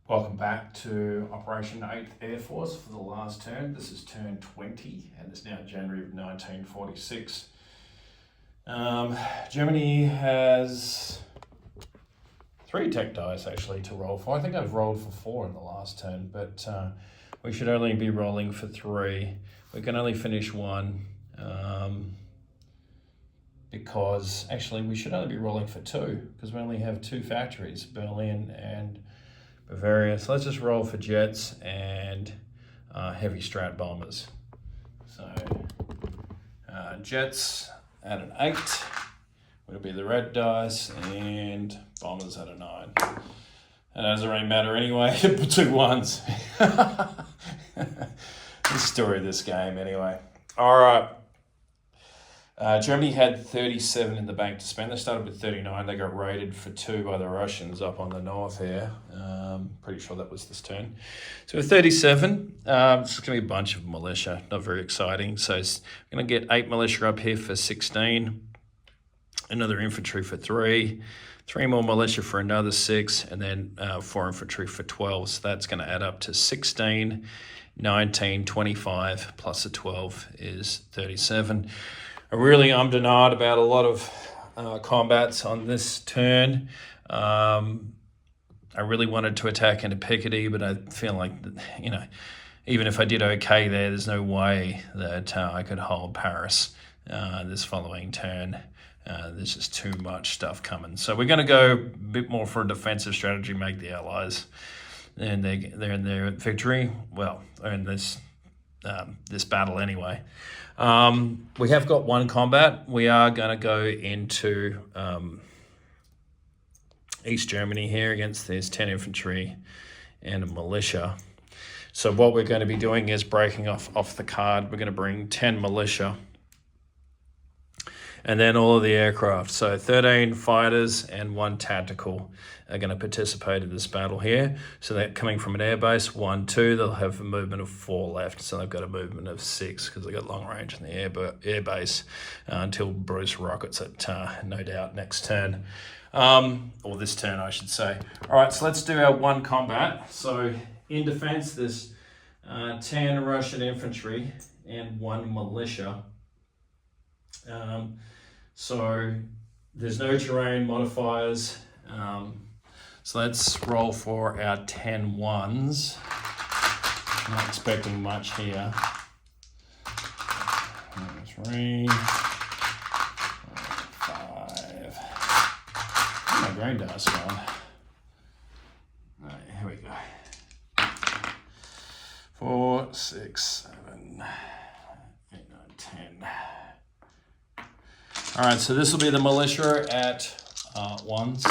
Welcome back to Operation 8th Air Force for the last turn. This is turn 20 and it's now January of 1946. Germany has 3 tech dice actually to roll for. I think I've rolled for 4 in the last turn, but we should only be rolling for 3. We can only finish 1 because actually we should only be rolling for 2 because we only have 2 factories, Berlin and Bavaria. So let's just roll for jets and heavy strat bombers. So jets at an 8 would be the red dice, and bombers at a 9. And it doesn't really matter anyway. 2 1s. The story of this game anyway. All right. Germany had 37 in the bank to spend. They started with 39. They got raided for 2 by the Russians up on the north here. Pretty sure that was this turn. So with 37, it's going to be a bunch of militia. Not very exciting. So we're going to get 8 militia up here for 16. Another infantry for 3. 3 more militia for another 6. And then 4 infantry for 12. So that's going to add up to 16, 19, 25 plus a 12 is 37. I really ummed and ahed about a lot of combats on this turn. I really wanted to attack into Picardy, but I feel like, even if I did okay there's no way that I could hold Paris this following turn. There's just too much stuff coming. So we're going to go a bit more for a defensive strategy, make the Allies and they're in their victory. Well, in this battle anyway. We have got 1 combat. We are going to go into East Germany here against this 10 infantry and a militia. So what we're going to be doing is breaking off the card. We're going to bring 10 militia and then all of the aircraft. So 13 fighters and 1 tactical are going to participate in this battle here. So they're coming from an airbase, 1, 2. They'll have a movement of 4 left. So they've got a movement of 6 because they've got long range in the airbase until Bruce rockets it, no doubt, next turn. Or this turn, I should say. All right, so let's do our 1 combat. So in defense, there's 10 Russian infantry and 1 militia. So there's no terrain modifiers. So let's roll for our 10 1s. Not expecting much here. 3, 5. My green dice gone. All right, here we go. 4, 6, 7, 8, 9, 10. All right, so this will be the militia at 1s.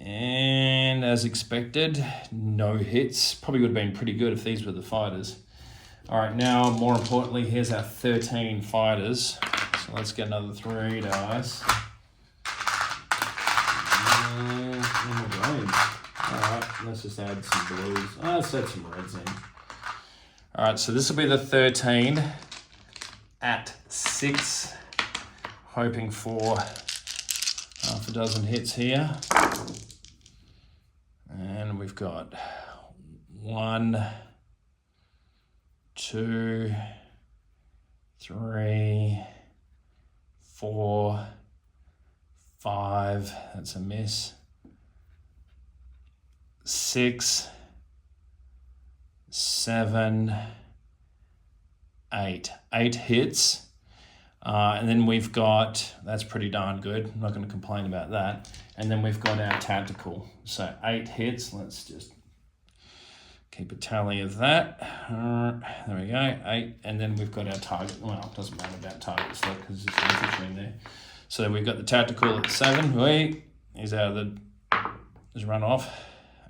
And as expected, no hits. Probably would have been pretty good if these were the fighters. All right, now more importantly, here's our 13 fighters. So let's get another 3 dice. All right, let's just add some blues. Let's add some reds in. All right, so this will be the 13 at 6. Hoping for half a dozen hits here. And we've got 1, 2, 3, 4, 5. That's a miss. 6, 7, 8. 8 hits. And then we've got, that's pretty darn good. I'm not going to complain about that. And then we've got our tactical. So 8 hits. Let's just keep a tally of that. There we go, 8. And then we've got our target. Well, it doesn't matter about target select because there's infantry in there. So we've got the tactical at 7. He's out of the, just run off.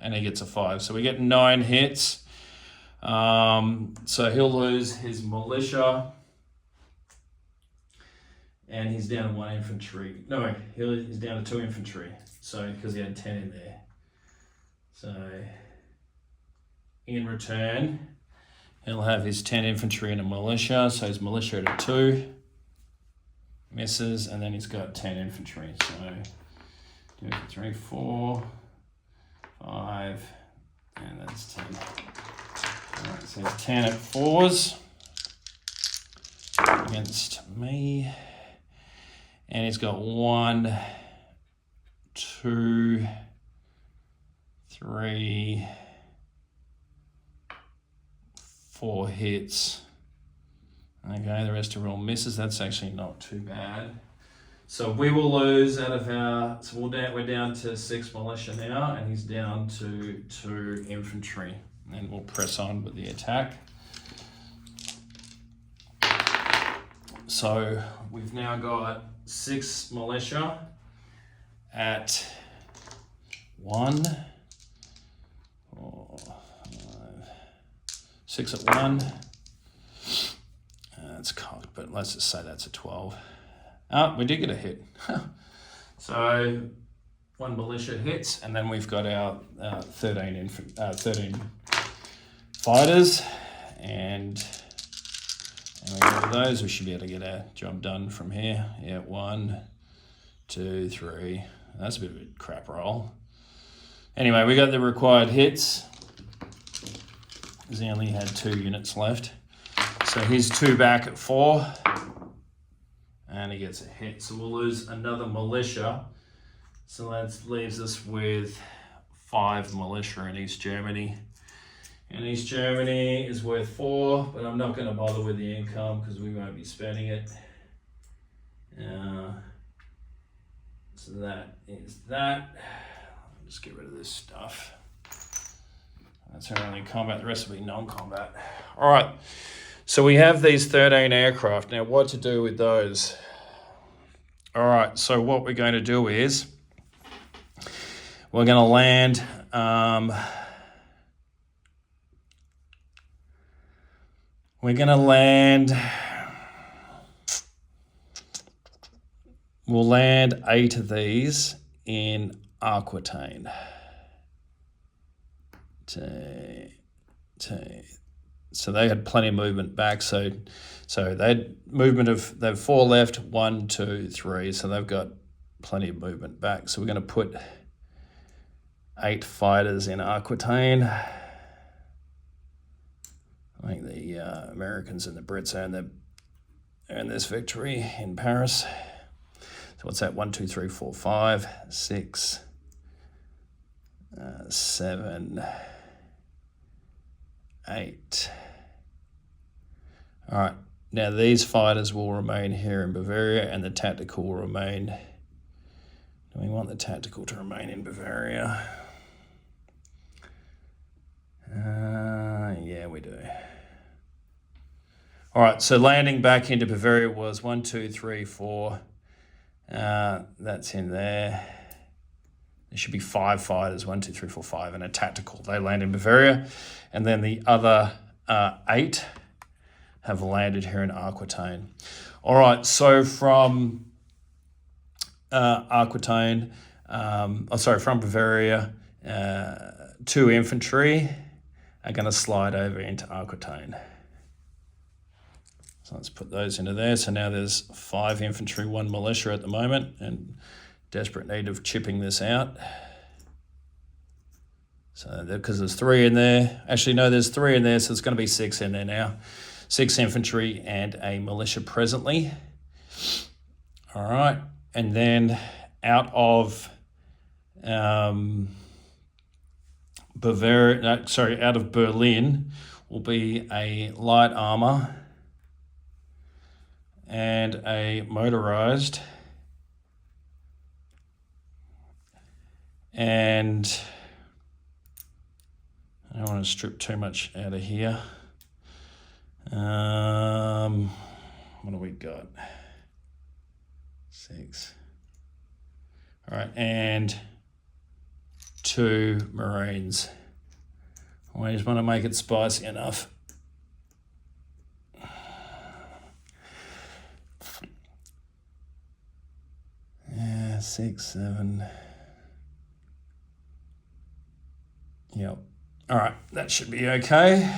And he gets a 5. So we get 9 hits. So he'll lose his militia. And he's down to 1 infantry. No, he's down to 2 infantry. So, because he had 10 in there. So, in return, he'll have his 10 infantry and a militia. So his militia at a 2. Misses, and then he's got 10 infantry. So, 2, 3, 4, 5, and that's 10. All right, so 10 at 4s against me. And he's got 1, 2, 3, 4 hits. Okay, the rest are all misses. That's actually not too bad. So we will lose out of our, so we're down to 6 militia now, and he's down to 2 infantry. And we'll press on with the attack. So we've now got 6 militia at 1, 4, 5, 6 at 1. That's cocked, but let's just say that's a 12. Oh, we did get a hit. So 1 militia hits, and then we've got our 13 fighters, and we get those. We should be able to get our job done from here. Yeah, 1, 2, 3. That's a bit of a crap roll. Anyway, we got the required hits, because he only had 2 units left. So he's 2 back at 4, and he gets a hit. So we'll lose another militia. So that leaves us with 5 militia in East Germany. And East Germany is worth 4, but I'm not going to bother with the income because we won't be spending it. So that is that. I'll just get rid of this stuff. That's our only combat. The rest will be non-combat. All right. So we have these 13 aircraft. Now, what to do with those? All right, so what we're going to do is we're going to land we'll land 8 of these in Aquitaine. So they had plenty of movement back. So they had they've 4 left, 1, 2, 3. So they've got plenty of movement back. So we're going to put 8 fighters in Aquitaine. I think the Americans and the Brits earn this victory in Paris. So what's that? 1, 2, 3, 4, 5, 6, 7, 8. All right, now these fighters will remain here in Bavaria, and the tactical will remain. Do we want the tactical to remain in Bavaria? Yeah, we do. All right, so landing back into Bavaria was 1, 2, 3, 4. That's in there. There should be 5 fighters, 1, 2, 3, 4, 5, and a tactical. They land in Bavaria. And then the other 8 have landed here in Aquitaine. All right, so from Aquitaine, from Bavaria, 2 infantry are going to slide over into Aquitaine. So let's put those into there. So now there's 5 infantry, 1 militia at the moment, and desperate need of chipping this out. So because there's 3 in there. Actually, no, there's 3 in there, so there's going to be 6 in there now. 6 infantry and a militia presently. All right, and then out of out of Berlin will be a light armor and a motorized, and I don't want to strip too much out of here. What do we got? 6. All right, and 2 Marines. I just want to make it spicy enough. Yeah, 6, 7. Yep. All right, that should be okay.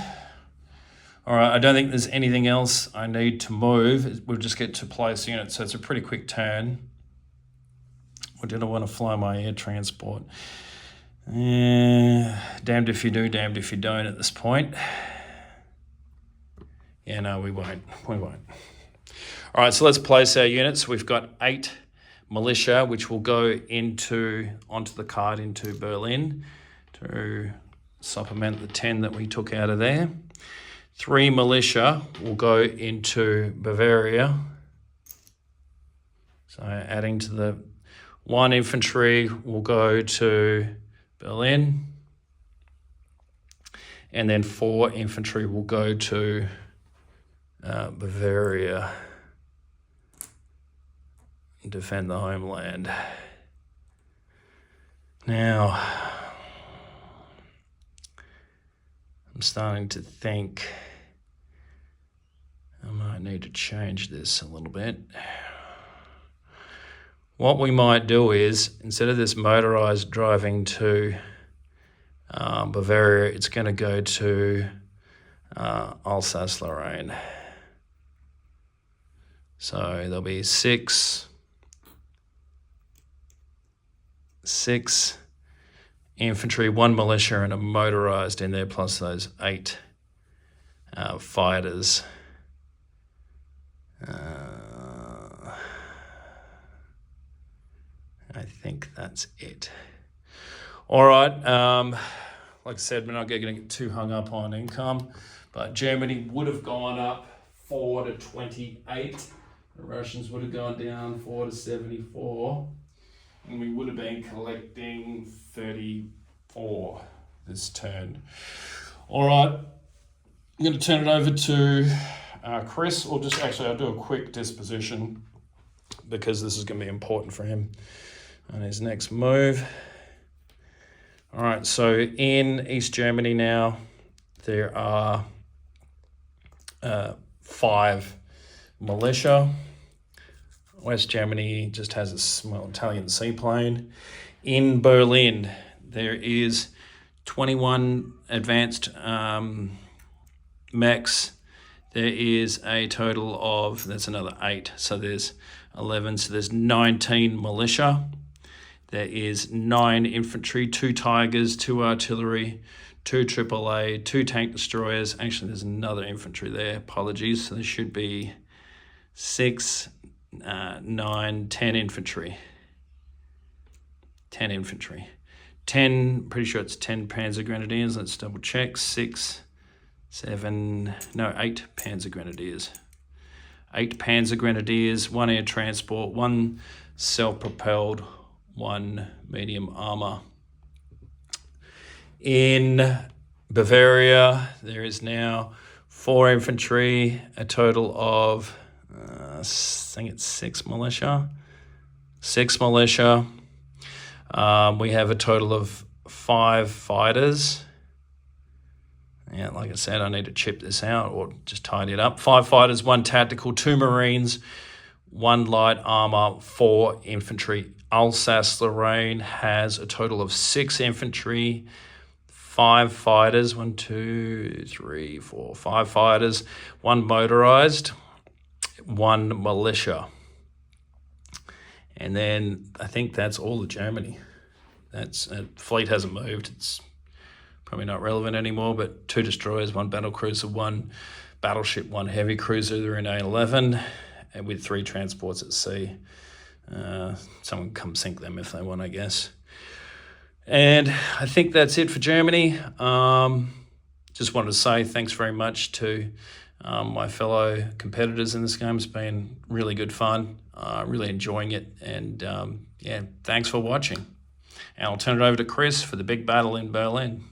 All right, I don't think there's anything else I need to move. We'll just get to place units, so it's a pretty quick turn. I didn't want to fly my air transport. Damned if you do, damned if you don't at this point. Yeah, no, we won't. We won't. All right, so let's place our units. We've got 8 militia, which will go onto the card into Berlin to supplement the 10 that we took out of there. 3 militia will go into Bavaria. So adding to the 1 infantry will go to Berlin. And then 4 infantry will go to Bavaria. Defend the homeland. Now, I'm starting to think I might need to change this a little bit. What we might do is, instead of this motorized driving to Bavaria, it's going to go to Alsace-Lorraine. So there'll be 6 infantry, 1 militia, and a motorized in there, plus those 8 fighters. I think that's it. All right. Like I said, we're not going to get too hung up on income, but Germany would have gone up 4 to 28. The Russians would have gone down 4 to 74. And we would have been collecting 34 this turn. All right. I'm going to turn it over to Chris, or just actually I'll do a quick disposition because this is going to be important for him on his next move. All right, so in East Germany now, there are 5 militia. West Germany just has a small Italian seaplane. In Berlin, there is 21 advanced mechs. There is a total of, that's another 8, so there's 11, so there's 19 militia. There is 9 infantry, 2 Tigers, 2 artillery, 2 AAA, 2 tank destroyers. Actually, there's another infantry there, apologies. So there should be 6, 9, 10 infantry. 10 infantry. 10, pretty sure it's 10 Panzer Grenadiers. Let's double check. 8 Panzer Grenadiers. 8 Panzer Grenadiers, 1 air transport, 1 self-propelled, 1 medium armor. In Bavaria, there is now 4 infantry, a total of, I think it's 6 militia. 6 militia. We have a total of 5 fighters. Yeah, like I said, I need to chip this out or just tidy it up. 5 fighters, 1 tactical, 2 marines, 1 light armor, 4 infantry. Alsace-Lorraine has a total of 6 infantry, 5 fighters, 5 fighters, 1 motorized, 1 militia. And then I think that's all of Germany. That's fleet hasn't moved. It's probably not relevant anymore, but 2 destroyers, 1 battle cruiser, 1 battleship, 1 heavy cruiser. They're in A11, and with 3 transports at sea. Someone come sink them if they want, I guess. And I think that's it for Germany. Just wanted to say thanks very much to my fellow competitors in this game. It's been really good fun. Really enjoying it. And yeah, thanks for watching. And I'll turn it over to Chris for the big battle in Berlin.